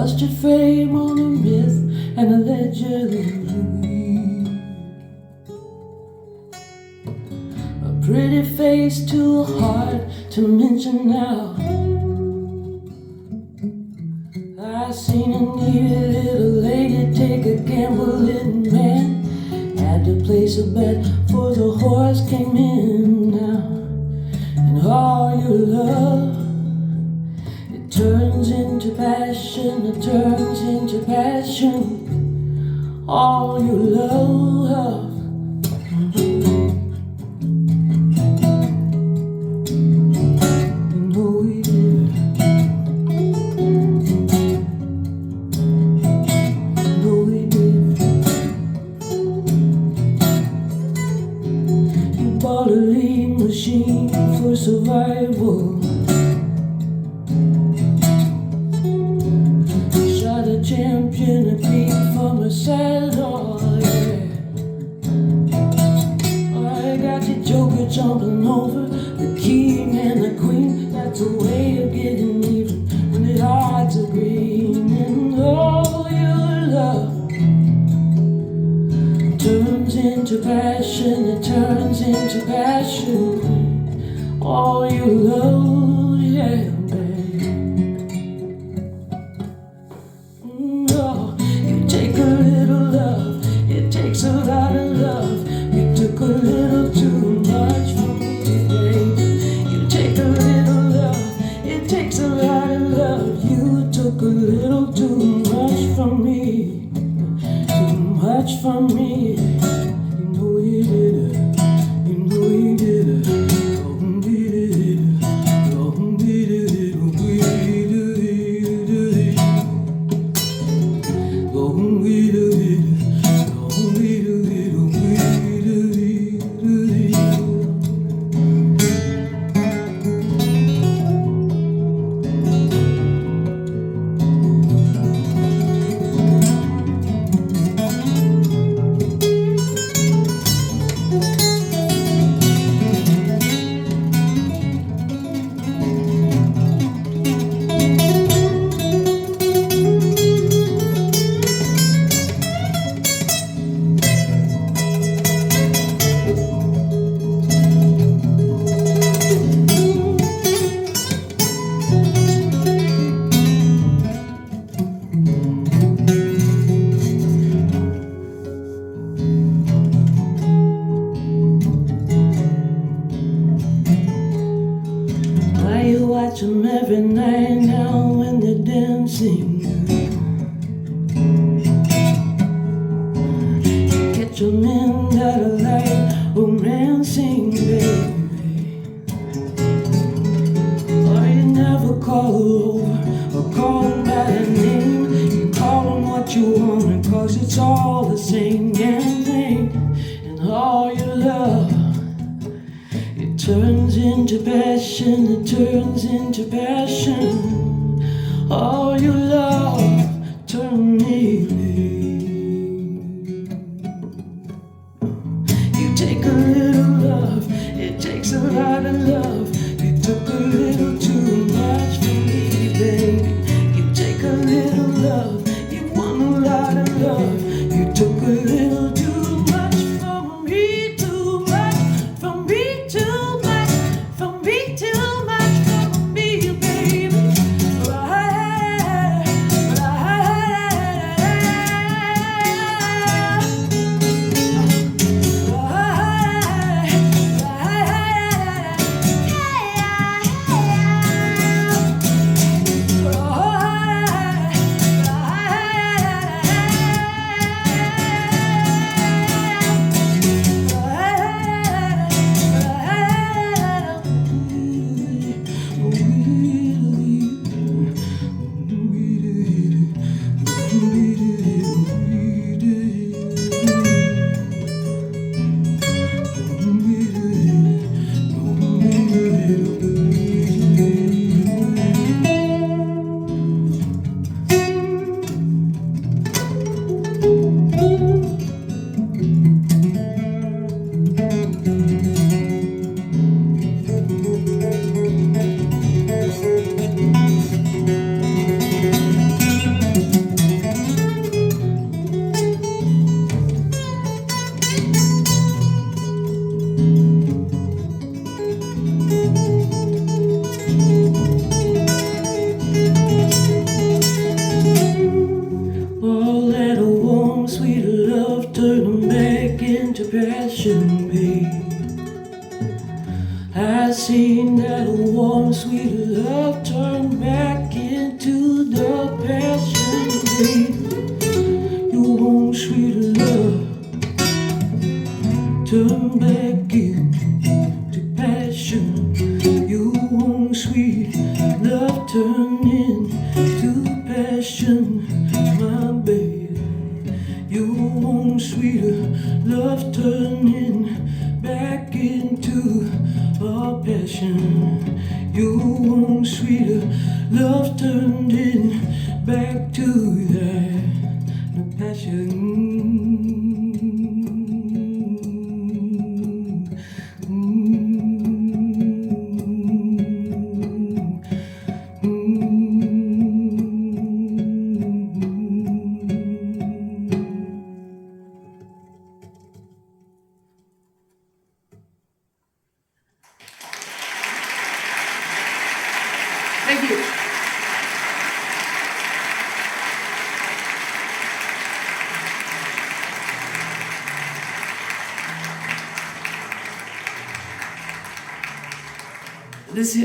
lost your fame on a myth and a legend. A pretty face too hard to mention now. I seen a needy little lady take a gambling man. Had to place a bet for the horse came in now. And all your love, it turns into passion, it turns into passion. All your love, you know we did. You know we did. You bought a lean machine for survival. Shot a champion a beat from a saddle, yeah. I got your joker jumping over the king and the queen. That's a way of getting even when the odds are green. And all your love turns into passion, it turns into passion. All your love, yeah, babe. Oh, you take a little love, it takes a lot of love. You took a little too much from me, babe. You take a little love, it takes a lot of love. You took a little too much from me, too much from me. You know you did it, you know you did it. Watch them every night now when they're dancing. Catch them in that light, romancing, baby. Or you never call over or call them by their name. You call them what you want, cause it's all the same damn thing. And all your love, it turns into passion, it turns into passion. All your love, turn me. You take a little love, it takes a lot of love. You took a little too much from me, baby. You take a little love, you want a lot of love. You took a little too much from me, too much from me, too much from me, too much from me, baby. passion, babe. I seen that warm, sweet love turn back into the passion, babe. Your warm, sweet love turn back into passion. Your warm, sweet love turn into passion, my baby. Your warm, sweet love turning back into a passion. Your warm, sweet love turned in back to that passion. Thank you. This is